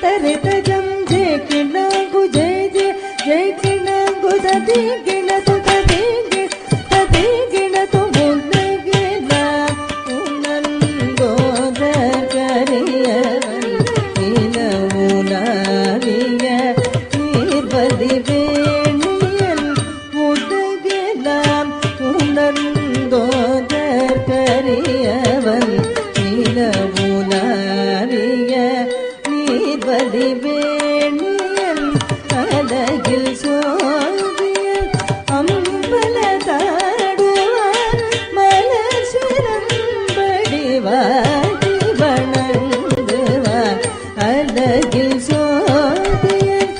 ತರಿತಜಂ ಜಯ ಕಿಣಗು ಜಯ ಜಯ ಜಯ ಕಿಣಗು ತದಿ ಗಿಣತು ತದಿ ಗಿಣತು ಮುನ್ನಗಿನ ಉನ್ನಂದೋದ ಕರಿಯವನ್ ನೀಲಮೂಲಾರಿಯ ನೀರ್ಬಲಿ ವೇಣಿಯನ್ ಮುದಗಿನ ಉನ್ನಂದೋದ ಕರಿಯವನ್ நீலமூலாரிய நீர்வலி வேணியன் அழகில் சோதியன் அம்பலத்தாடுவார் மலர் சிரம்படிவாடி வணங்குவார் அழகில் சோதியன்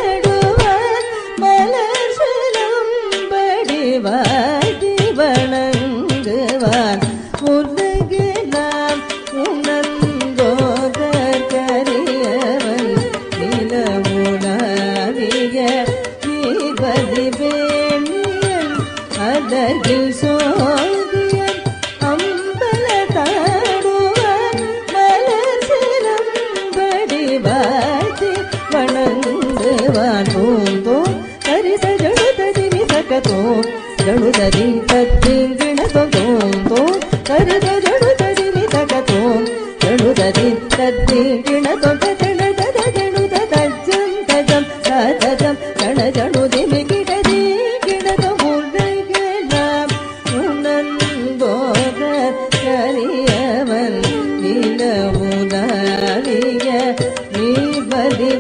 அம்பலத்தாடுவார் மலர் சிரம்படிவாடி வணங்குவார் உலகெல்லாம் உணர்ந்தோதர் கரியவன் நிலமுலாவிய நீர்வலி வேணியன் அழகில் சோதியன் அம்பலத்தாடுவார் மலர் சிலம்படிவாடி வணங்குவான் பூந்தோன் கரிச ஜடுததி நிசகத்தோன் ஜடுததி தத்திங்கிணதோன் கருத ஜடுததி நிசகத்தோன் ஜடுததி தத்திங்கிணதோன் தஜணதத ஜணுத தஜ்ஜம் தஜம் தஜம் ஜண ஜணுதி மிகிடதி கிணத முல்லைகளாம் உணர்ந்தோத கரியவன் நீலமுலாரிய நீர்வலி